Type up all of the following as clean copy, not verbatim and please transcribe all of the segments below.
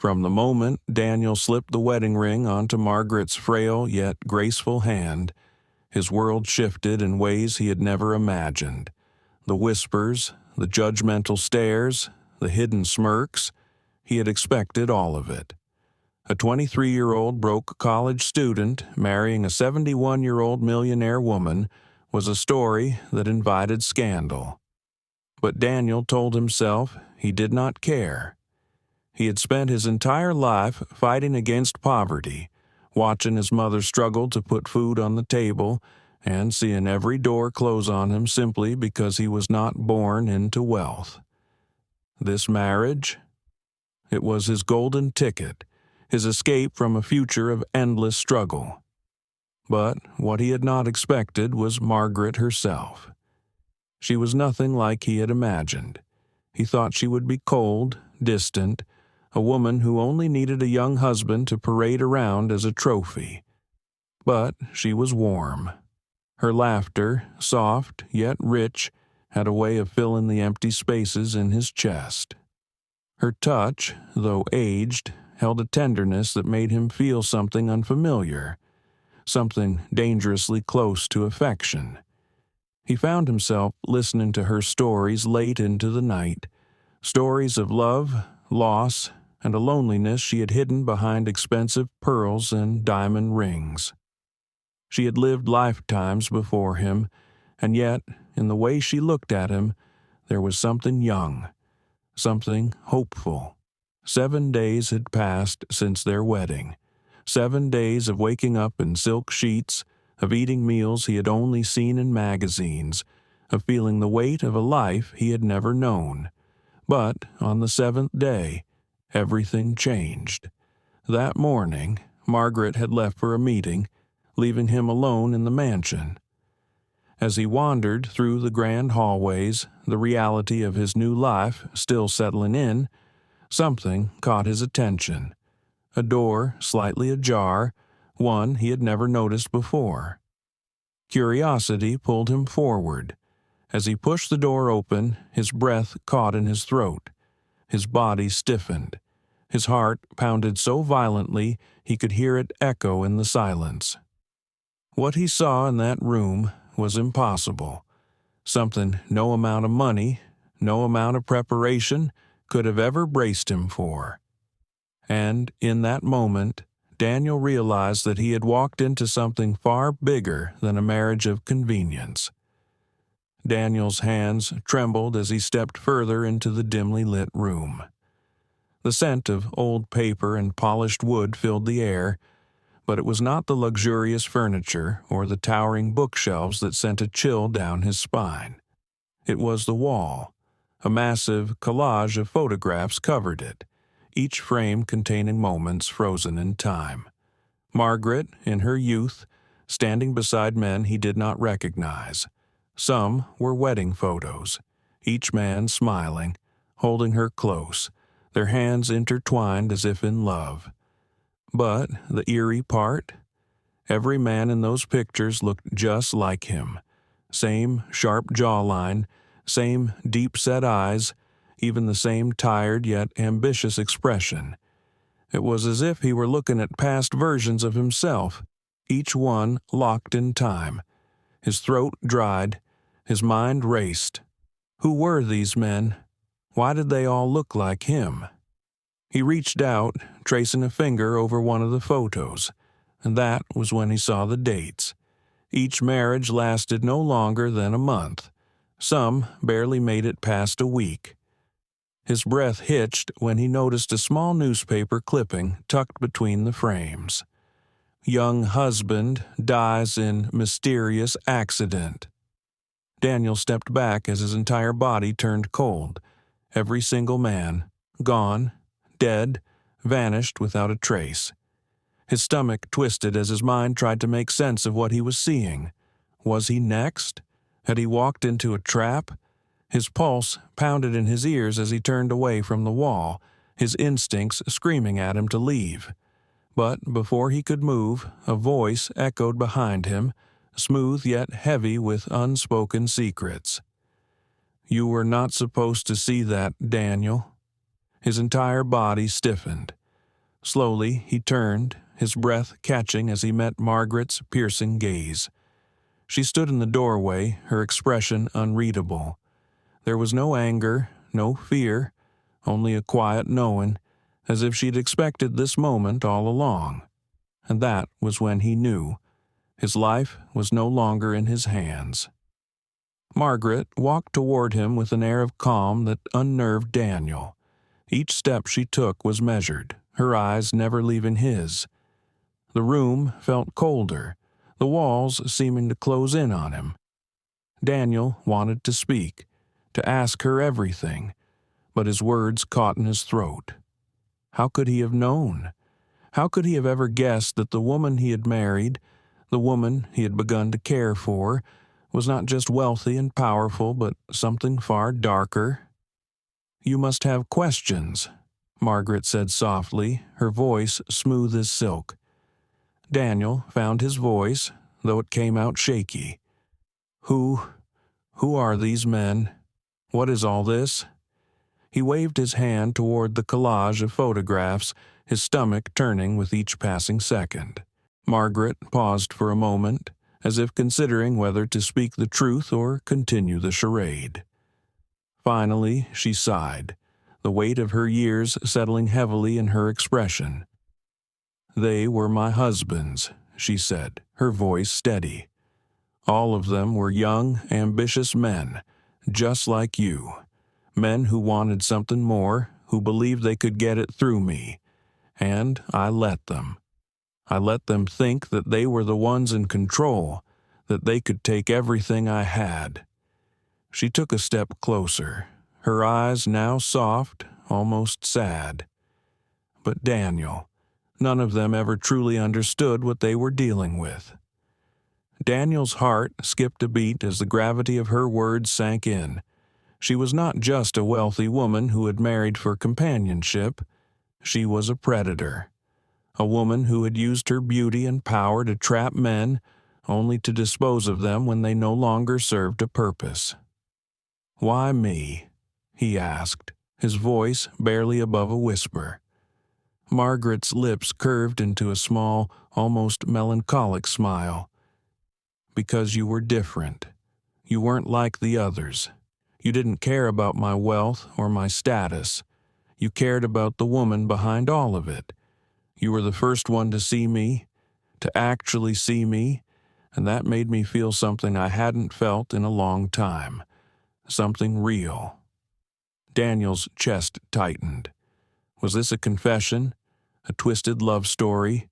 From the moment Daniel slipped the wedding ring onto Margaret's frail yet graceful hand, his world shifted in ways he had never imagined. The whispers, the judgmental stares, the hidden smirks, he had expected all of it. A 23-year-old broke college student marrying a 71-year-old millionaire woman was a story that invited scandal. But Daniel told himself he did not care. He had spent his entire life fighting against poverty, watching his mother struggle to put food on the table, and seeing every door close on him simply because he was not born into wealth. This marriage? It was his golden ticket, his escape from a future of endless struggle. But what he had not expected was Margaret herself. She was nothing like he had imagined. He thought she would be cold, distant, a woman who only needed a young husband to parade around as a trophy. But she was warm. Her laughter, soft yet rich, had a way of filling the empty spaces in his chest. Her touch, though aged, held a tenderness that made him feel something unfamiliar, something dangerously close to affection. He found himself listening to her stories late into the night, stories of love, loss, and a loneliness she had hidden behind expensive pearls and diamond rings. She had lived lifetimes before him, and yet, in the way she looked at him, there was something young, something hopeful. 7 days had passed since their wedding. 7 days of waking up in silk sheets, of eating meals he had only seen in magazines, of feeling the weight of a life he had never known. But on the 7th day, everything changed. That morning, Margaret had left for a meeting, leaving him alone in the mansion. As he wandered through the grand hallways, the reality of his new life still settling in, something caught his attention. A door slightly ajar, one he had never noticed before. Curiosity pulled him forward. As he pushed the door open, his breath caught in his throat. His body stiffened. His heart pounded so violently he could hear it echo in the silence. What he saw in that room was impossible. Something no amount of money, no amount of preparation could have ever braced him for. And in that moment, Daniel realized that he had walked into something far bigger than a marriage of convenience. Daniel's hands trembled as he stepped further into the dimly lit room. The scent of old paper and polished wood filled the air, but it was not the luxurious furniture or the towering bookshelves that sent a chill down his spine. It was the wall. A massive collage of photographs covered it, each frame containing moments frozen in time. Margaret, in her youth, standing beside men he did not recognize. Some were wedding photos, each man smiling, holding her close, their hands intertwined as if in love. But the eerie part? Every man in those pictures looked just like him. Same sharp jawline, same deep-set eyes, even the same tired yet ambitious expression. It was as if he were looking at past versions of himself, each one locked in time. His throat dried, his mind raced. Who were these men? Why did they all look like him? He reached out, tracing a finger over one of the photos, and that was when he saw the dates. Each marriage lasted no longer than a month. Some barely made it past a week. His breath hitched when he noticed a small newspaper clipping tucked between the frames. Young husband dies in mysterious accident. Daniel stepped back as his entire body turned cold. Every single man, gone, dead, vanished without a trace. His stomach twisted as his mind tried to make sense of what he was seeing. Was he next? Had he walked into a trap? His pulse pounded in his ears as he turned away from the wall, his instincts screaming at him to leave. But before he could move, a voice echoed behind him, smooth yet heavy with unspoken secrets. "You were not supposed to see that, Daniel." His entire body stiffened. Slowly, he turned, his breath catching as he met Margaret's piercing gaze. She stood in the doorway, her expression unreadable. There was no anger, no fear, only a quiet knowing, as if she'd expected this moment all along. And that was when he knew. His life was no longer in his hands. Margaret walked toward him with an air of calm that unnerved Daniel. Each step she took was measured, her eyes never leaving his. The room felt colder, the walls seeming to close in on him. Daniel wanted to speak, to ask her everything, but his words caught in his throat. How could he have known? How could he have ever guessed that the woman he had married, the woman he had begun to care for, was not just wealthy and powerful, but something far darker? "You must have questions," Margaret said softly, her voice smooth as silk. Daniel found his voice, though it came out shaky. Who are these men? What is all this?" He waved his hand toward the collage of photographs, his stomach turning with each passing second. Margaret paused for a moment, as if considering whether to speak the truth or continue the charade. Finally, she sighed, the weight of her years settling heavily in her expression. "They were my husbands," she said, her voice steady. "All of them were young, ambitious men, just like you. Men who wanted something more, who believed they could get it through me. And I let them. I let them think that they were the ones in control, that they could take everything I had." She took a step closer, her eyes now soft, almost sad. But Daniel, none of them ever truly understood what they were dealing with. Daniel's heart skipped a beat as the gravity of her words sank in. She was not just a wealthy woman who had married for companionship. She was a predator. A woman who had used her beauty and power to trap men, only to dispose of them when they no longer served a purpose. "Why me?" he asked, his voice barely above a whisper. Margaret's lips curved into a small, almost melancholic smile. "Because you were different. You weren't like the others. You didn't care about my wealth or my status. You cared about the woman behind all of it. You were the first one to see me, to actually see me, and that made me feel something I hadn't felt in a long time. Something real." Daniel's chest tightened. Was this a confession, a twisted love story,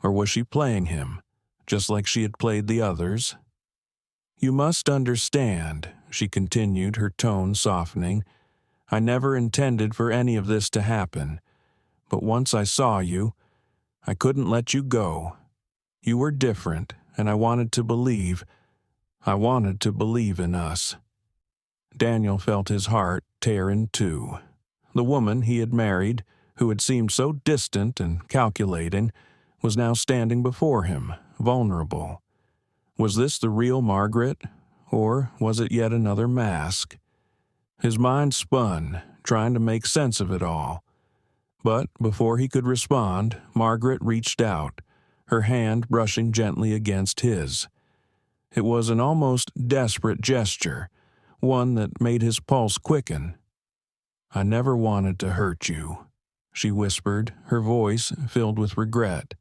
or was she playing him, just like she had played the others? "You must understand," she continued, her tone softening. "I never intended for any of this to happen, but once I saw you, I couldn't let you go. You were different, and I wanted to believe in us." Daniel felt his heart tear in two. The woman he had married, who had seemed so distant and calculating, was now standing before him, vulnerable. Was this the real Margaret, or was it yet another mask? His mind spun, trying to make sense of it all. But before he could respond, Margaret reached out, her hand brushing gently against his. It was an almost desperate gesture, one that made his pulse quicken. "I never wanted to hurt you," she whispered, her voice filled with regret.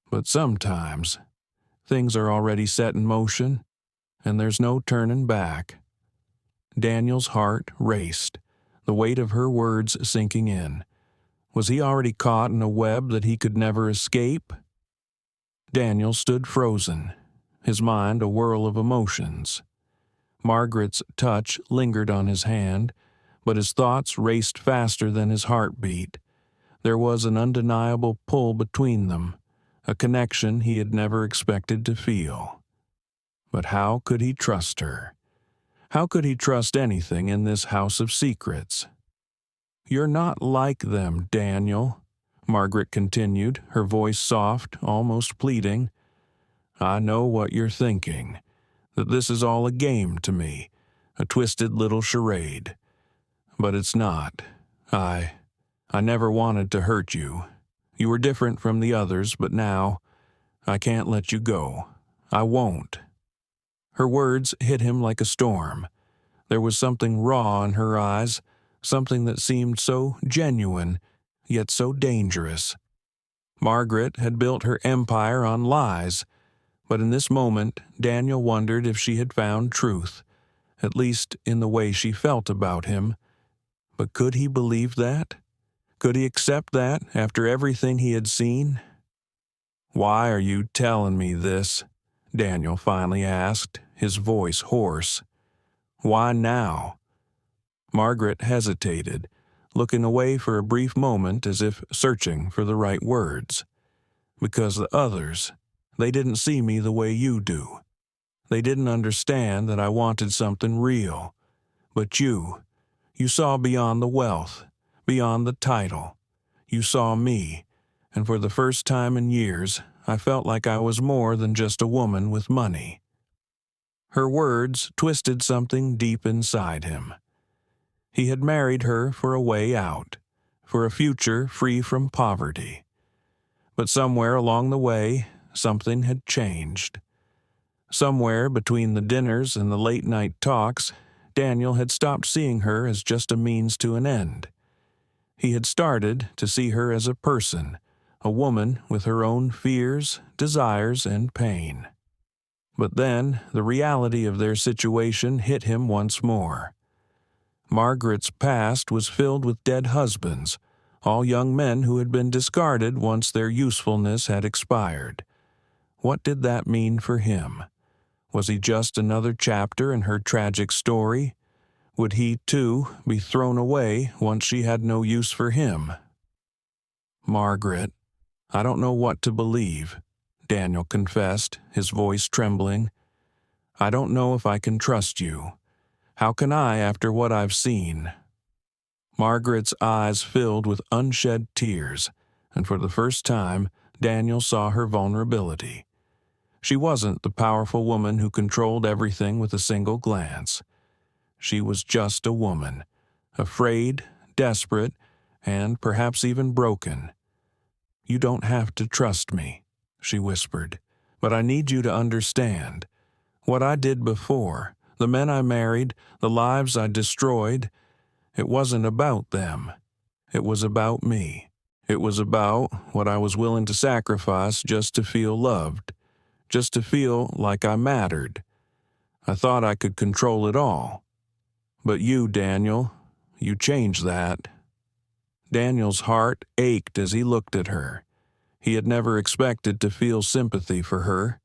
"But sometimes things are already set in motion, and there's no turning back." Daniel's heart raced, the weight of her words sinking in. Was he already caught in a web that he could never escape? Daniel stood frozen, his mind a whirl of emotions. Margaret's touch lingered on his hand, but his thoughts raced faster than his heartbeat. There was an undeniable pull between them, a connection he had never expected to feel. But how could he trust her? How could he trust anything in this house of secrets? "You're not like them, Daniel," Margaret continued, her voice soft, almost pleading. "I know what you're thinking, that this is all a game to me, a twisted little charade. But it's not. I never wanted to hurt you. You were different from the others, but now I can't let you go. I won't." Her words hit him like a storm. There was something raw in her eyes, something that seemed so genuine, yet so dangerous. Margaret had built her empire on lies, but in this moment Daniel wondered if she had found truth, at least in the way she felt about him. But could he believe that? Could he accept that after everything he had seen? "Why are you telling me this?" Daniel finally asked, his voice hoarse. "Why now?" Margaret hesitated, looking away for a brief moment as if searching for the right words. "Because the others, they didn't see me the way you do. They didn't understand that I wanted something real. But you saw beyond the wealth, beyond the title. You saw me, and for the first time in years, I felt like I was more than just a woman with money." Her words twisted something deep inside him. He had married her for a way out, for a future free from poverty. But somewhere along the way, something had changed. Somewhere between the dinners and the late-night talks, Daniel had stopped seeing her as just a means to an end. He had started to see her as a person, a woman with her own fears, desires, and pain. But then the reality of their situation hit him once more. Margaret's past was filled with dead husbands, all young men who had been discarded once their usefulness had expired. What did that mean for him? Was he just another chapter in her tragic story? Would he, too, be thrown away once she had no use for him? "Margaret, I don't know what to believe," Daniel confessed, his voice trembling. "I don't know if I can trust you. How can I after what I've seen?" Margaret's eyes filled with unshed tears, and for the first time, Daniel saw her vulnerability. She wasn't the powerful woman who controlled everything with a single glance. She was just a woman, afraid, desperate, and perhaps even broken. "You don't have to trust me," she whispered, "but I need you to understand. What I did before, the men I married, the lives I destroyed, it wasn't about them. It was about me. It was about what I was willing to sacrifice just to feel loved, just to feel like I mattered. I thought I could control it all. But you, Daniel, you changed that." Daniel's heart ached as he looked at her. He had never expected to feel sympathy for her.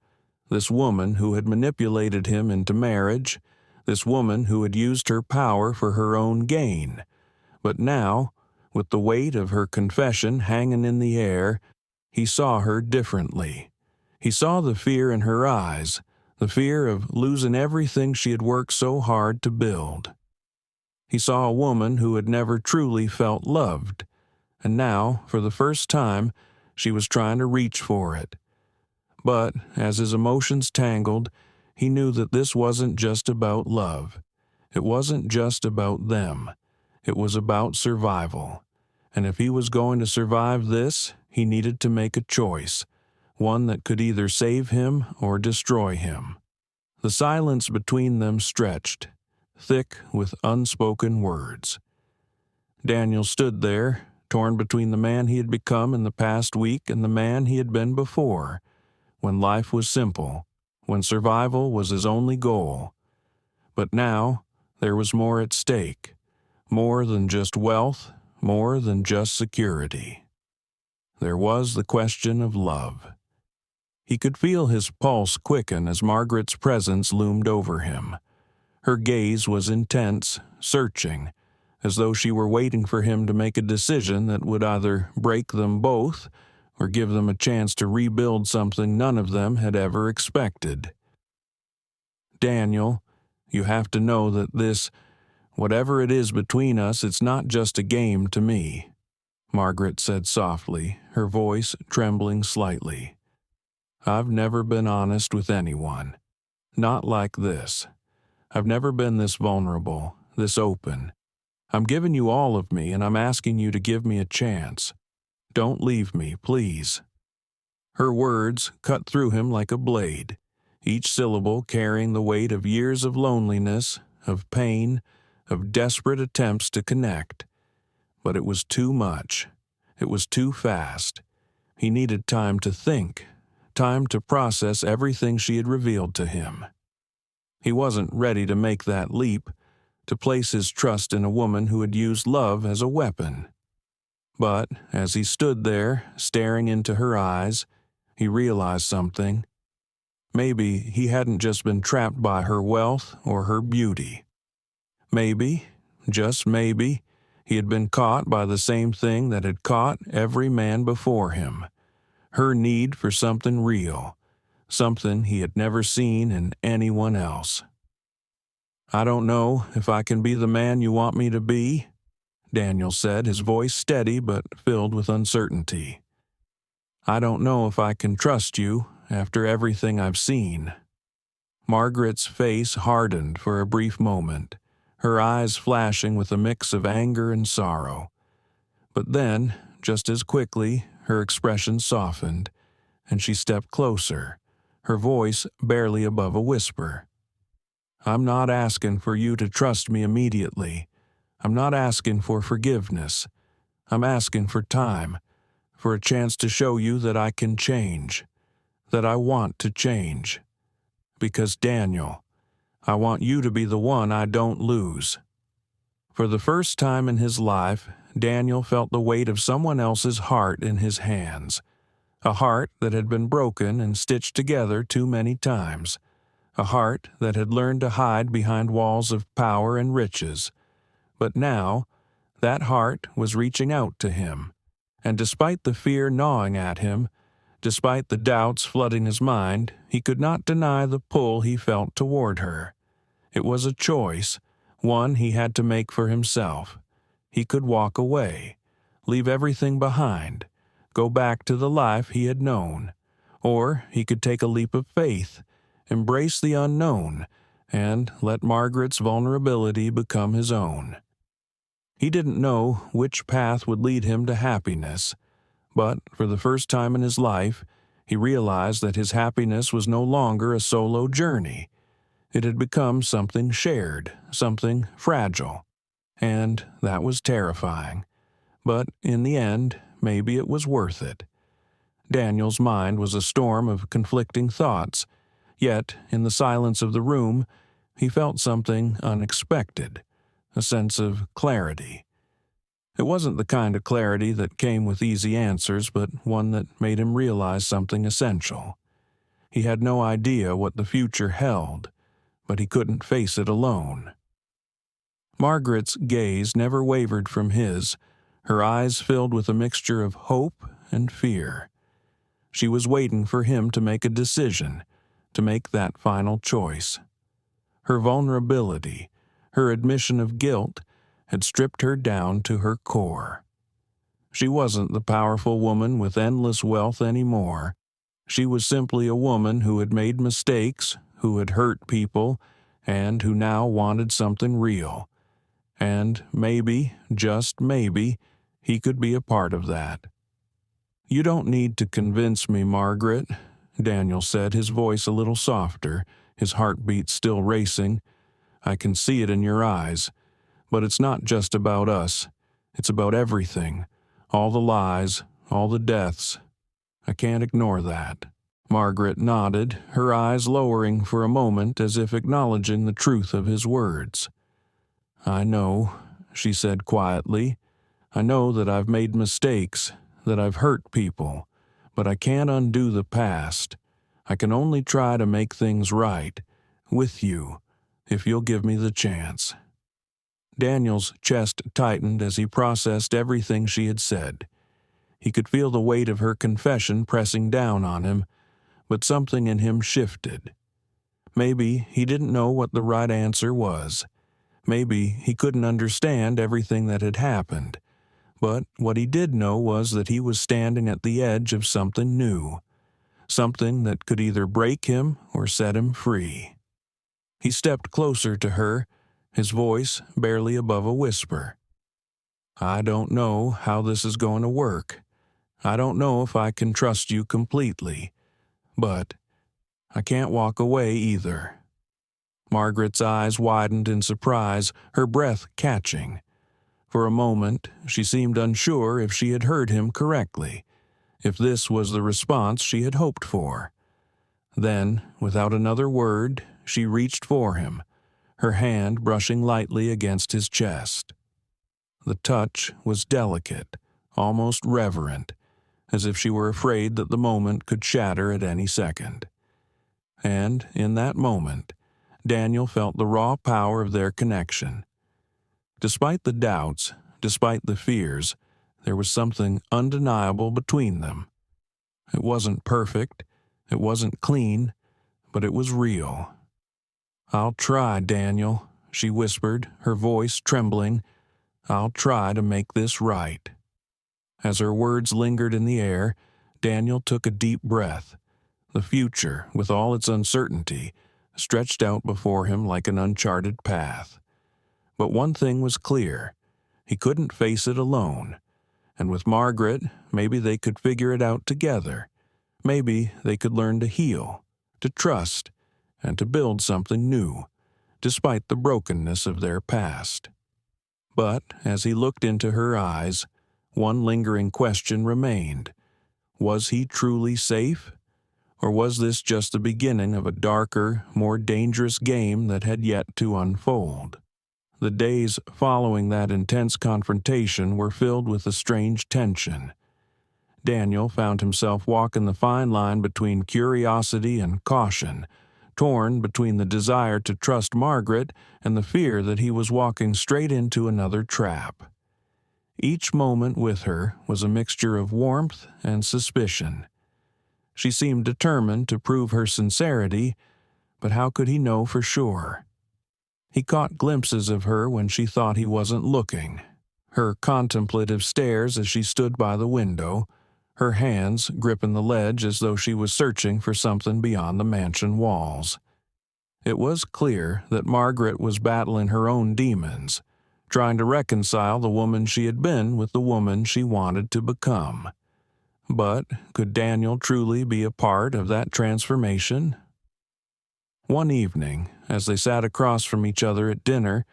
This woman who had manipulated him into marriage, this woman who had used her power for her own gain. But now, with the weight of her confession hanging in the air, he saw her differently. He saw the fear in her eyes, the fear of losing everything she had worked so hard to build. He saw a woman who had never truly felt loved, and now, for the first time, she was trying to reach for it. But as his emotions tangled, he knew that this wasn't just about love. It wasn't just about them. It was about survival. And if he was going to survive this, he needed to make a choice, one that could either save him or destroy him. The silence between them stretched, thick with unspoken words. Daniel stood there, torn between the man he had become in the past week and the man he had been before, when life was simple, when survival was his only goal. But now, there was more at stake, more than just wealth, more than just security. There was the question of love. He could feel his pulse quicken as Margaret's presence loomed over him. Her gaze was intense, searching, as though she were waiting for him to make a decision that would either break them both or give them a chance to rebuild something none of them had ever expected. "Daniel, you have to know that this, whatever it is between us, it's not just a game to me," Margaret said softly, her voice trembling slightly. "I've never been honest with anyone. Not like this. I've never been this vulnerable, this open. I'm giving you all of me, and I'm asking you to give me a chance. Don't leave me, please." Her words cut through him like a blade, each syllable carrying the weight of years of loneliness, of pain, of desperate attempts to connect. But it was too much. It was too fast. He needed time to think, time to process everything she had revealed to him. He wasn't ready to make that leap, to place his trust in a woman who had used love as a weapon. But as he stood there, staring into her eyes, he realized something. Maybe he hadn't just been trapped by her wealth or her beauty. Maybe, just maybe, he had been caught by the same thing that had caught every man before him. Her need for something real, something he had never seen in anyone else. "I don't know if I can be the man you want me to be," Daniel said, his voice steady but filled with uncertainty. "I don't know if I can trust you after everything I've seen." Margaret's face hardened for a brief moment, her eyes flashing with a mix of anger and sorrow. But then, just as quickly, her expression softened, and she stepped closer, her voice barely above a whisper. "I'm not asking for you to trust me immediately. I'm not asking for forgiveness. I'm asking for time, for a chance to show you that I can change, that I want to change. Because, Daniel, I want you to be the one I don't lose." For the first time in his life, Daniel felt the weight of someone else's heart in his hands, a heart that had been broken and stitched together too many times, a heart that had learned to hide behind walls of power and riches. But now, that heart was reaching out to him, and despite the fear gnawing at him, despite the doubts flooding his mind, he could not deny the pull he felt toward her. It was a choice, one he had to make for himself. He could walk away, leave everything behind, go back to the life he had known, or he could take a leap of faith, embrace the unknown, and let Margaret's vulnerability become his own. He didn't know which path would lead him to happiness, but for the first time in his life, he realized that his happiness was no longer a solo journey. It had become something shared, something fragile, and that was terrifying. But in the end, maybe it was worth it. Daniel's mind was a storm of conflicting thoughts, yet in the silence of the room, he felt something unexpected, a sense of clarity. It wasn't the kind of clarity that came with easy answers, but one that made him realize something essential. He had no idea what the future held, but he couldn't face it alone. Margaret's gaze never wavered from his, her eyes filled with a mixture of hope and fear. She was waiting for him to make a decision, to make that final choice. Her vulnerability, her admission of guilt, had stripped her down to her core. She wasn't the powerful woman with endless wealth anymore. She was simply a woman who had made mistakes, who had hurt people, and who now wanted something real. And maybe, just maybe, he could be a part of that. "You don't need to convince me, Margaret," Daniel said, his voice a little softer, his heartbeat still racing. "I can see it in your eyes. But it's not just about us. It's about everything. All the lies, all the deaths. I can't ignore that." Margaret nodded, her eyes lowering for a moment as if acknowledging the truth of his words. "I know," she said quietly. "I know that I've made mistakes, that I've hurt people, but I can't undo the past. I can only try to make things right, with you, if you'll give me the chance." Daniel's chest tightened as he processed everything she had said. He could feel the weight of her confession pressing down on him, but something in him shifted. Maybe he didn't know what the right answer was. Maybe he couldn't understand everything that had happened. But what he did know was that he was standing at the edge of something new, something that could either break him or set him free. He stepped closer to her, his voice barely above a whisper. "I don't know how this is going to work. I don't know if I can trust you completely, but I can't walk away either." Margaret's eyes widened in surprise, her breath catching. For a moment, she seemed unsure if she had heard him correctly, if this was the response she had hoped for. Then, without another word, she reached for him, her hand brushing lightly against his chest. The touch was delicate, almost reverent, as if she were afraid that the moment could shatter at any second. And, in that moment, Daniel felt the raw power of their connection. Despite the doubts, despite the fears, there was something undeniable between them. It wasn't perfect, it wasn't clean, but it was real. "I'll try, Daniel," she whispered, her voice trembling. "I'll try to make this right." As her words lingered in the air, Daniel took a deep breath. The future, with all its uncertainty, stretched out before him like an uncharted path. But one thing was clear: he couldn't face it alone. And with Margaret, maybe they could figure it out together. Maybe they could learn to heal, to trust, and to build something new, despite the brokenness of their past. But as he looked into her eyes, one lingering question remained. Was he truly safe? Or was this just the beginning of a darker, more dangerous game that had yet to unfold? The days following that intense confrontation were filled with a strange tension. Daniel found himself walking the fine line between curiosity and caution, torn between the desire to trust Margaret and the fear that he was walking straight into another trap. Each moment with her was a mixture of warmth and suspicion. She seemed determined to prove her sincerity, but how could he know for sure? He caught glimpses of her when she thought he wasn't looking. Her contemplative stares as she stood by the window, her hands gripping the ledge as though she was searching for something beyond the mansion walls. It was clear that Margaret was battling her own demons, trying to reconcile the woman she had been with the woman she wanted to become. But could Daniel truly be a part of that transformation? One evening, as they sat across from each other at dinner,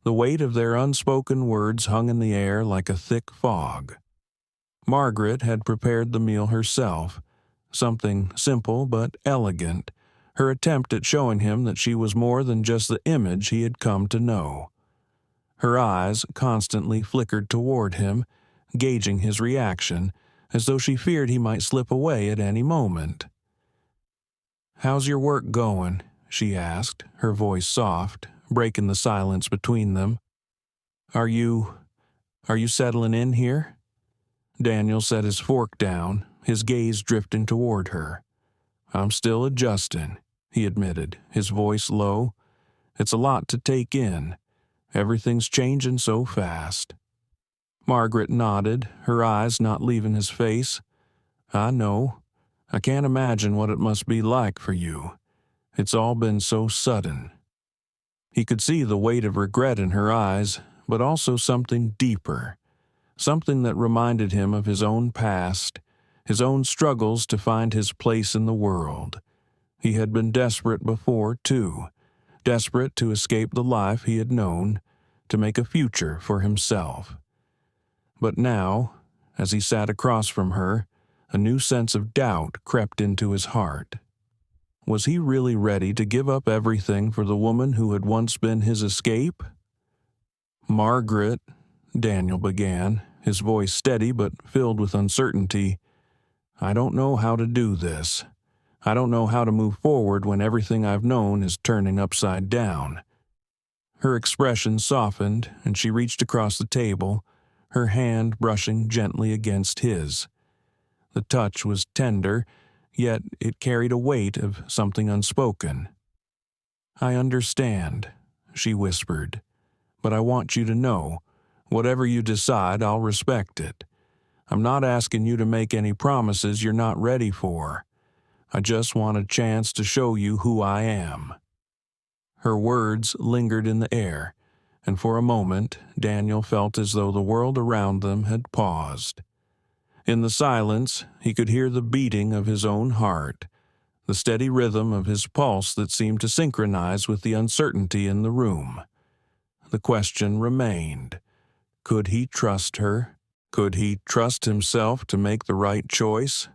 the weight of their unspoken words hung in the air like a thick fog. Margaret had prepared the meal herself, something simple but elegant, her attempt at showing him that she was more than just the image he had come to know. Her eyes constantly flickered toward him, gauging his reaction, as though she feared he might slip away at any moment. "How's your work going?" she asked, her voice soft, breaking the silence between them. Are you settling in here?" Daniel set his fork down, his gaze drifting toward her. "I'm still adjusting," he admitted, his voice low. "It's a lot to take in. Everything's changing so fast." Margaret nodded, her eyes not leaving his face. "I know. I can't imagine what it must be like for you. It's all been so sudden." He could see the weight of regret in her eyes, but also something deeper, something that reminded him of his own past, his own struggles to find his place in the world. He had been desperate before, too, desperate to escape the life he had known, to make a future for himself. But now, as he sat across from her, a new sense of doubt crept into his heart. Was he really ready to give up everything for the woman who had once been his escape? "Margaret," Daniel began, his voice steady but filled with uncertainty, "I don't know how to do this. I don't know how to move forward when everything I've known is turning upside down." Her expression softened, and she reached across the table, her hand brushing gently against his. The touch was tender, yet it carried a weight of something unspoken. "I understand," she whispered, "but I want you to know, whatever you decide, I'll respect it. I'm not asking you to make any promises you're not ready for. I just want a chance to show you who I am." Her words lingered in the air, and for a moment Daniel felt as though the world around them had paused. In the silence, he could hear the beating of his own heart, the steady rhythm of his pulse that seemed to synchronize with the uncertainty in the room. The question remained. Could he trust her? Could he trust himself to make the right choice?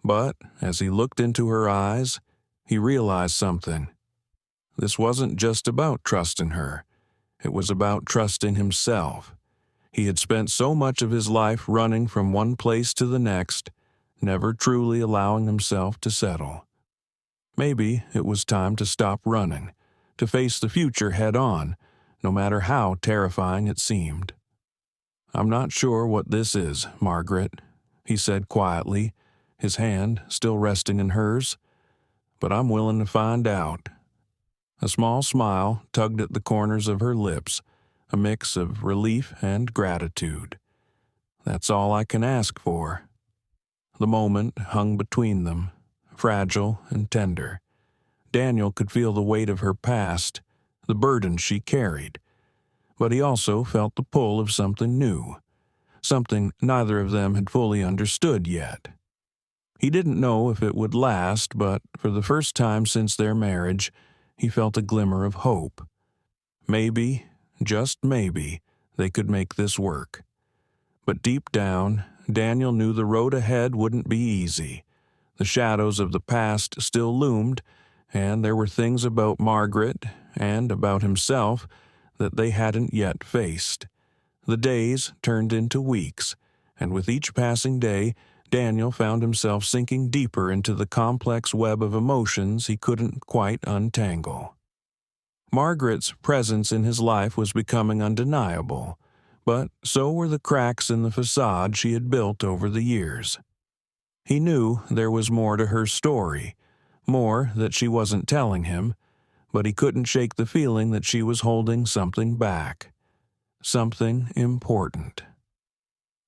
But as he looked into her eyes, he realized something. This wasn't just about trusting her. It was about trusting himself. He had spent so much of his life running from one place to the next, never truly allowing himself to settle. Maybe it was time to stop running, to face the future head-on, no matter how terrifying it seemed. "I'm not sure what this is, Margaret," he said quietly, his hand still resting in hers, "but I'm willing to find out." A small smile tugged at the corners of her lips, a mix of relief and gratitude. "That's all I can ask for." The moment hung between them, fragile and tender. Daniel could feel the weight of her past, the burden she carried, but he also felt the pull of something new, something neither of them had fully understood yet. He didn't know if it would last, but for the first time since their marriage, he felt a glimmer of hope. Maybe, just maybe, they could make this work. But deep down, Daniel knew the road ahead wouldn't be easy. The shadows of the past still loomed, and there were things about Margaret and about himself that they hadn't yet faced. The days turned into weeks, and with each passing day, Daniel found himself sinking deeper into the complex web of emotions he couldn't quite untangle. Margaret's presence in his life was becoming undeniable, but so were the cracks in the facade she had built over the years. He knew there was more to her story, more that she wasn't telling him, but he couldn't shake the feeling that she was holding something back, something important.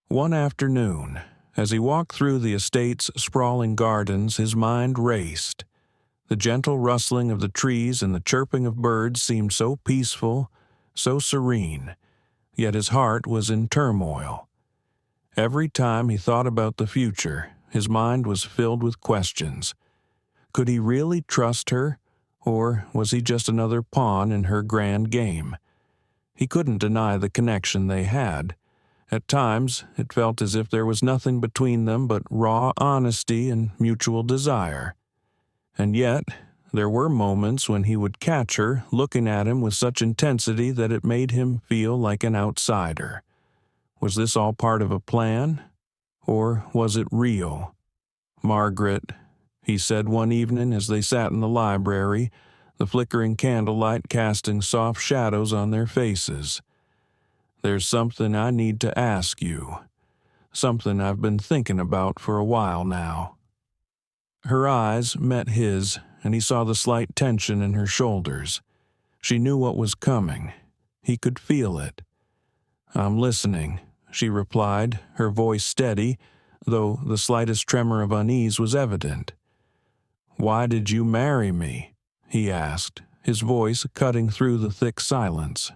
One afternoon, as he walked through the estate's sprawling gardens, his mind raced. The gentle rustling of the trees and the chirping of birds seemed so peaceful, so serene, yet his heart was in turmoil. Every time he thought about the future, his mind was filled with questions. Could he really trust her, or was he just another pawn in her grand game? He couldn't deny the connection they had. At times, it felt as if there was nothing between them but raw honesty and mutual desire. And yet, there were moments when he would catch her looking at him with such intensity that it made him feel like an outsider. Was this all part of a plan? Or was it real? "Margaret," he said one evening as they sat in the library, the flickering candlelight casting soft shadows on their faces. "There's something I need to ask you, something I've been thinking about for a while now." Her eyes met his, and he saw the slight tension in her shoulders. She knew what was coming. He could feel it. "I'm listening," she replied, her voice steady, though the slightest tremor of unease was evident. "Why did you marry me?" he asked, his voice cutting through the thick silence.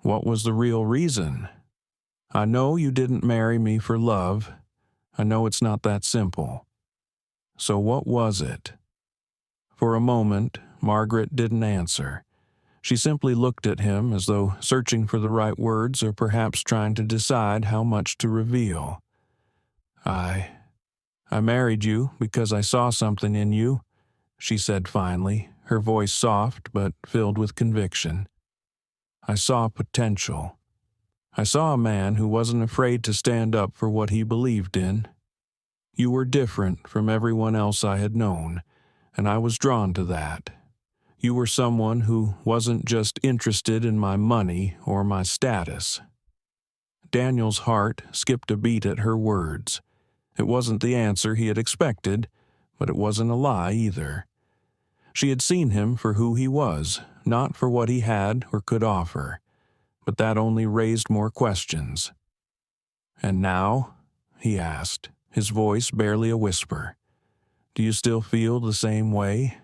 "What was the real reason? I know you didn't marry me for love. I know it's not that simple. So what was it?" For a moment, Margaret didn't answer. She simply looked at him as though searching for the right words or perhaps trying to decide how much to reveal. I married you because I saw something in you," she said finally, her voice soft but filled with conviction. "I saw potential. I saw a man who wasn't afraid to stand up for what he believed in. You were different from everyone else I had known, and I was drawn to that. You were someone who wasn't just interested in my money or my status." Daniel's heart skipped a beat at her words. It wasn't the answer he had expected, but it wasn't a lie either. She had seen him for who he was, not for what he had or could offer, but that only raised more questions. "And now?" he asked, his voice barely a whisper. "Do you still feel the same way?"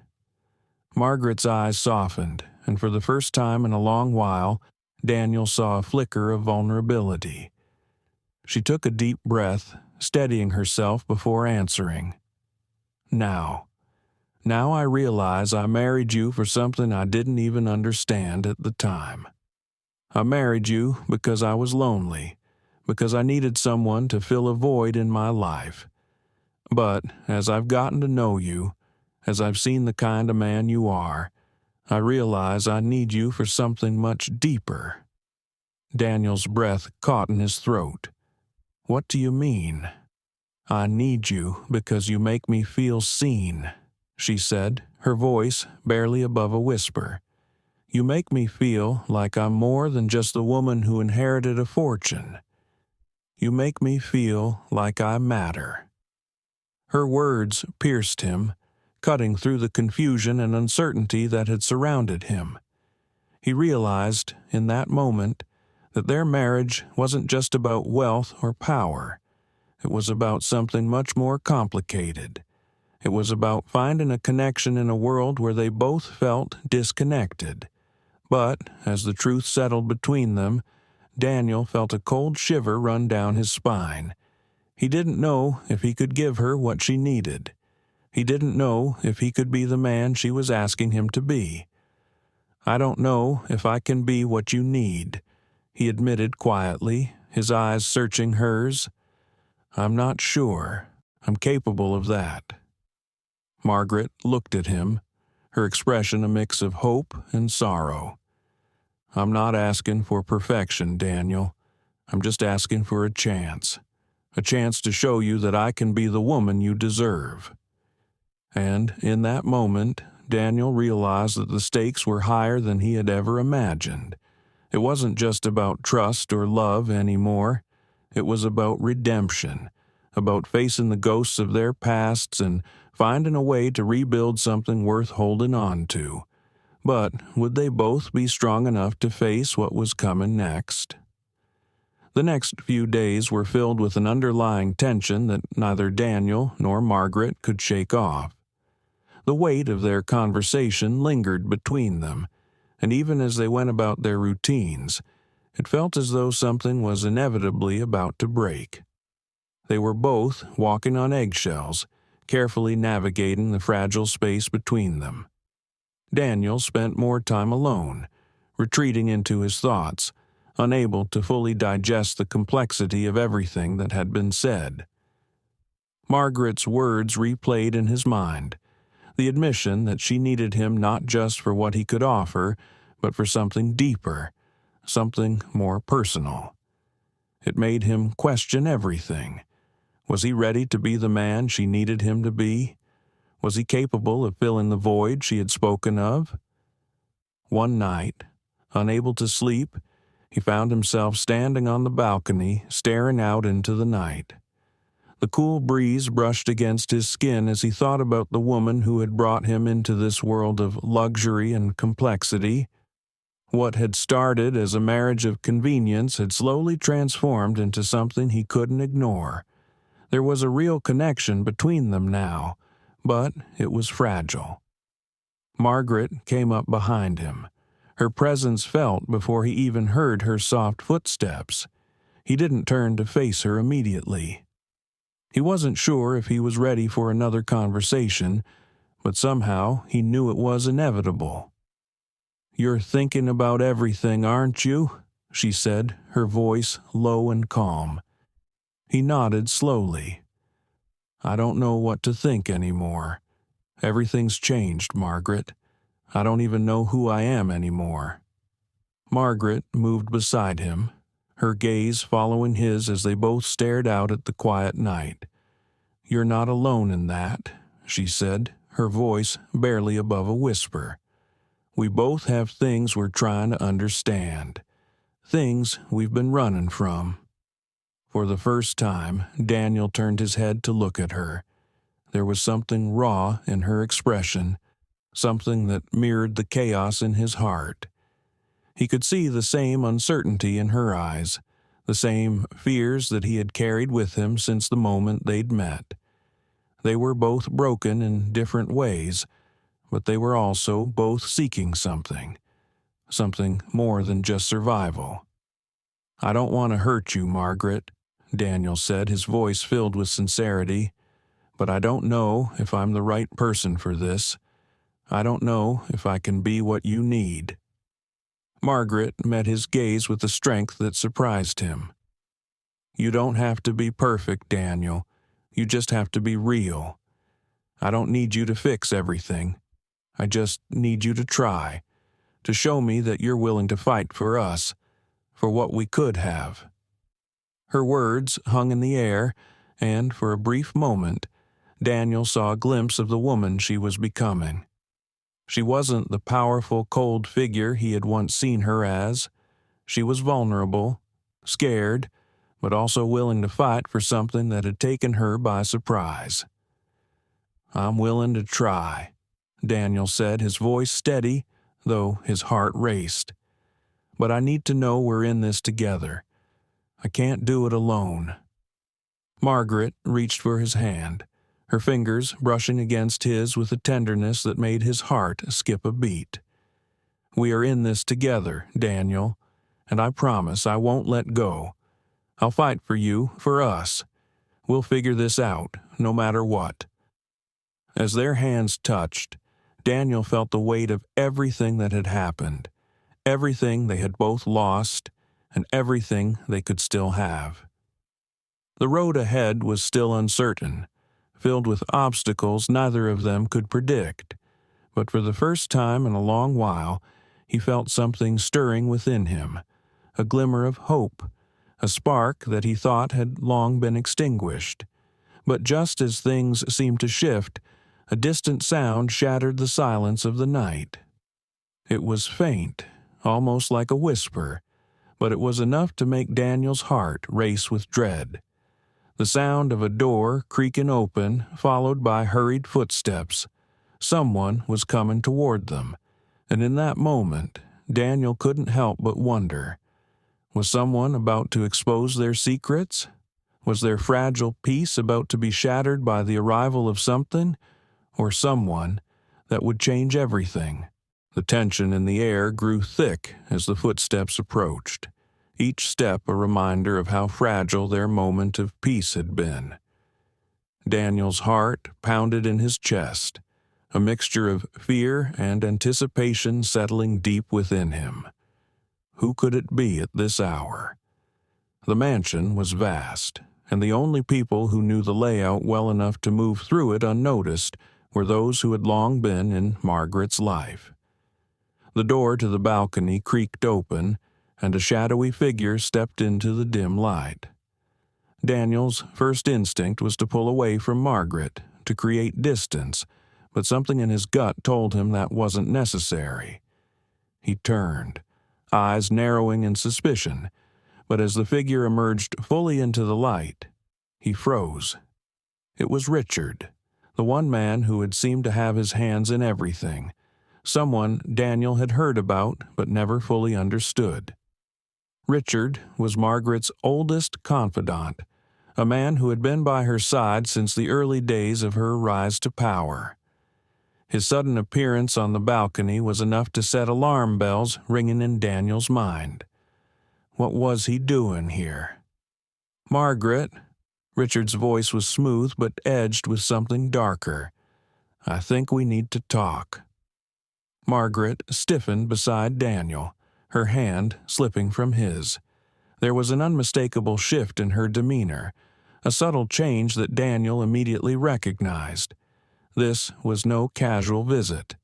Margaret's eyes softened, and for the first time in a long while, Daniel saw a flicker of vulnerability. She took a deep breath, steadying herself before answering. Now I realize I married you for something I didn't even understand at the time. I married you because I was lonely, because I needed someone to fill a void in my life. But as I've gotten to know you, as I've seen the kind of man you are, I realize I need you for something much deeper." Daniel's breath caught in his throat. "What do you mean?" "I need you because you make me feel seen," she said, her voice barely above a whisper. "You make me feel like I'm more than just the woman who inherited a fortune. You make me feel like I matter." Her words pierced him, cutting through the confusion and uncertainty that had surrounded him. He realized, in that moment, that their marriage wasn't just about wealth or power. It was about something much more complicated. It was about finding a connection in a world where they both felt disconnected. But, as the truth settled between them, Daniel felt a cold shiver run down his spine. He didn't know if he could give her what she needed. He didn't know if he could be the man she was asking him to be. "I don't know if I can be what you need," he admitted quietly, his eyes searching hers. "I'm not sure I'm capable of that." Margaret looked at him, her expression a mix of hope and sorrow. "I'm not asking for perfection, Daniel. I'm just asking for a chance to show you that I can be the woman you deserve." And in that moment, Daniel realized that the stakes were higher than he had ever imagined. It wasn't just about trust or love anymore. It was about redemption, about facing the ghosts of their pasts and finding a way to rebuild something worth holding on to. But would they both be strong enough to face what was coming next? The next few days were filled with an underlying tension that neither Daniel nor Margaret could shake off. The weight of their conversation lingered between them, and even as they went about their routines, it felt as though something was inevitably about to break. They were both walking on eggshells, carefully navigating the fragile space between them. Daniel spent more time alone, retreating into his thoughts, unable to fully digest the complexity of everything that had been said. Margaret's words replayed in his mind, the admission that she needed him not just for what he could offer, but for something deeper, something more personal. It made him question everything. Was he ready to be the man she needed him to be? Was he capable of filling the void she had spoken of? One night, unable to sleep, he found himself standing on the balcony, staring out into the night. The cool breeze brushed against his skin as he thought about the woman who had brought him into this world of luxury and complexity. What had started as a marriage of convenience had slowly transformed into something he couldn't ignore. There was a real connection between them now, but it was fragile. Margaret came up behind him, her presence felt before he even heard her soft footsteps. He didn't turn to face her immediately. He wasn't sure if he was ready for another conversation, but somehow he knew it was inevitable. "You're thinking about everything, aren't you?" she said, her voice low and calm. He nodded slowly. "I don't know what to think anymore. Everything's changed, Margaret. I don't even know who I am anymore." Margaret moved beside him, her gaze following his as they both stared out at the quiet night. "You're not alone in that," she said, her voice barely above a whisper. "We both have things we're trying to understand, things we've been running from." For the first time, Daniel turned his head to look at her. There was something raw in her expression, something that mirrored the chaos in his heart. He could see the same uncertainty in her eyes, the same fears that he had carried with him since the moment they'd met. They were both broken in different ways, but they were also both seeking something more than just survival. "I don't want to hurt you, Margaret," Daniel said, his voice filled with sincerity, "but I don't know if I'm the right person for this. I don't know if I can be what you need." Margaret met his gaze with a strength that surprised him. "You don't have to be perfect, Daniel. You just have to be real. I don't need you to fix everything. I just need you to try, to show me that you're willing to fight for us, for what we could have." Her words hung in the air, and for a brief moment, Daniel saw a glimpse of the woman she was becoming. She wasn't the powerful, cold figure he had once seen her as. She was vulnerable, scared, but also willing to fight for something that had taken her by surprise. "I'm willing to try," Daniel said, his voice steady, though his heart raced. "But I need to know we're in this together. I can't do it alone." Margaret reached for his hand, her fingers brushing against his with a tenderness that made his heart skip a beat. "We are in this together, Daniel, and I promise I won't let go. I'll fight for you, for us. We'll figure this out, no matter what." As their hands touched, Daniel felt the weight of everything that had happened, everything they had both lost, and everything they could still have. The road ahead was still uncertain, filled with obstacles neither of them could predict, but for the first time in a long while he felt something stirring within him, a glimmer of hope, a spark that he thought had long been extinguished. But just as things seemed to shift, a distant sound shattered the silence of the night. It was faint, almost like a whisper, but it was enough to make Daniel's heart race with dread. The sound of a door creaking open, followed by hurried footsteps. Someone was coming toward them, and in that moment, Daniel couldn't help but wonder. Was someone about to expose their secrets? Was their fragile peace about to be shattered by the arrival of something, or someone, that would change everything? The tension in the air grew thick as the footsteps approached, each step a reminder of how fragile their moment of peace had been. Daniel's heart pounded in his chest, a mixture of fear and anticipation settling deep within him. Who could it be at this hour? The mansion was vast, and the only people who knew the layout well enough to move through it unnoticed were those who had long been in Margaret's life. The door to the balcony creaked open, and a shadowy figure stepped into the dim light. Daniel's first instinct was to pull away from Margaret, to create distance, but something in his gut told him that wasn't necessary. He turned, eyes narrowing in suspicion, but as the figure emerged fully into the light, he froze. It was Richard, the one man who had seemed to have his hands in everything, someone Daniel had heard about but never fully understood. Richard was Margaret's oldest confidant, a man who had been by her side since the early days of her rise to power. His sudden appearance on the balcony was enough to set alarm bells ringing in Daniel's mind. What was he doing here? "Margaret," Richard's voice was smooth but edged with something darker. "I think we need to talk." Margaret stiffened beside Daniel, her hand slipping from his. There was an unmistakable shift in her demeanor, a subtle change that Daniel immediately recognized. This was no casual visit.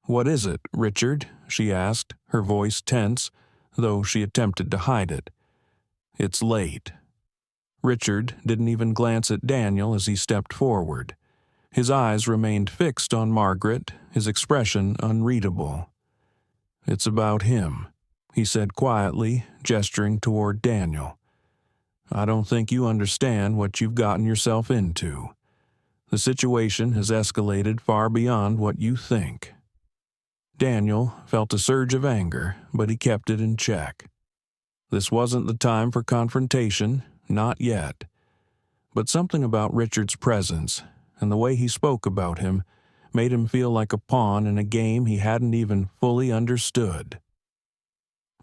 "What is it, Richard?" she asked, her voice tense, though she attempted to hide it. "It's late." Richard didn't even glance at Daniel as he stepped forward. His eyes remained fixed on Margaret, his expression unreadable. "It's about him," he said quietly, gesturing toward Daniel. "I don't think you understand what you've gotten yourself into. The situation has escalated far beyond what you think." Daniel felt a surge of anger, but he kept it in check. This wasn't the time for confrontation, not yet. But something about Richard's presence, and the way he spoke about him, made him feel like a pawn in a game he hadn't even fully understood.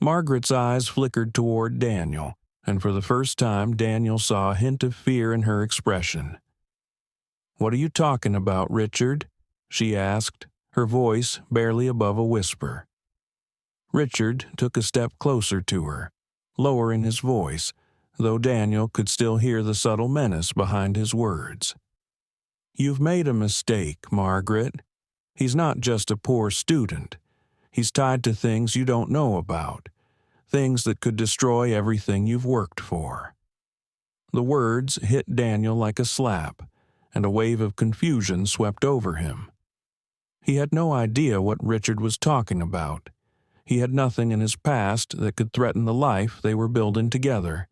Margaret's eyes flickered toward Daniel, and for the first time Daniel saw a hint of fear in her expression. "What are you talking about, Richard?" she asked, her voice barely above a whisper. Richard took a step closer to her, lowering his voice, though Daniel could still hear the subtle menace behind his words. "You've made a mistake, Margaret. He's not just a poor student. He's tied to things you don't know about, things that could destroy everything you've worked for." The words hit Daniel like a slap, and a wave of confusion swept over him. He had no idea what Richard was talking about. He had nothing in his past that could threaten the life they were building together,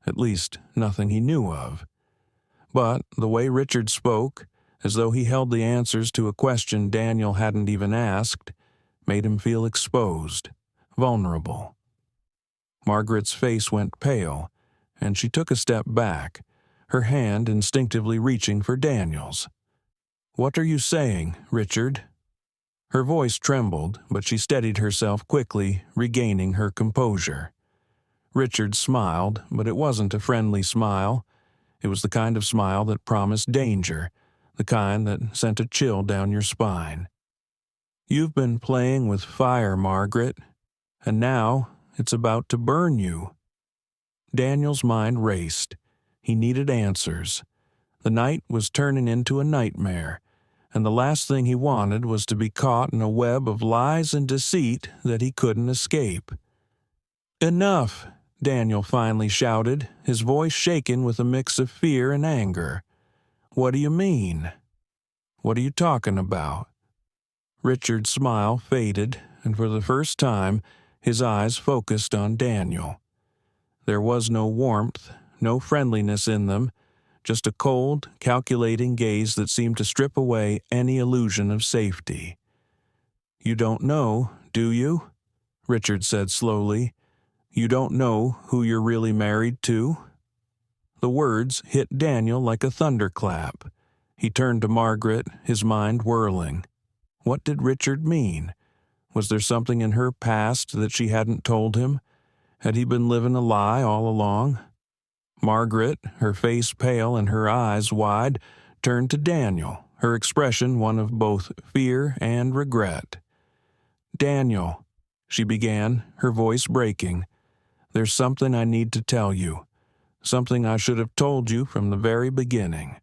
at least nothing he knew of. But the way Richard spoke, as though he held the answers to a question Daniel hadn't even asked, made him feel exposed, vulnerable. Margaret's face went pale, and she took a step back, her hand instinctively reaching for Daniel's. "What are you saying, Richard?" Her voice trembled, but she steadied herself quickly, regaining her composure. Richard smiled, but it wasn't a friendly smile. It was the kind of smile that promised danger, the kind that sent a chill down your spine. "You've been playing with fire, Margaret, and now it's about to burn you." Daniel's mind raced. He needed answers. The night was turning into a nightmare, and the last thing he wanted was to be caught in a web of lies and deceit that he couldn't escape. "Enough!" Daniel finally shouted, his voice shaken with a mix of fear and anger. "What do you mean? What are you talking about?" Richard's smile faded, and for the first time, his eyes focused on Daniel. There was no warmth, no friendliness in them, just a cold, calculating gaze that seemed to strip away any illusion of safety. "You don't know, do you?" Richard said slowly. "You don't know who you're really married to?" The words hit Daniel like a thunderclap. He turned to Margaret, his mind whirling. What did Richard mean? Was there something in her past that she hadn't told him? Had he been living a lie all along? Margaret, her face pale and her eyes wide, turned to Daniel, her expression one of both fear and regret. "Daniel," she began, her voice breaking, "there's something I need to tell you, something I should have told you from the very beginning."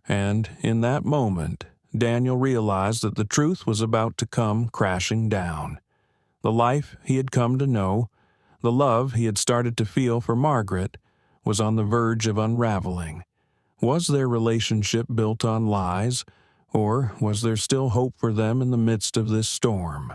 And in that moment, Daniel realized that the truth was about to come crashing down. The life he had come to know, the love he had started to feel for Margaret, was on the verge of unraveling. Was their relationship built on lies, or was there still hope for them in the midst of this storm?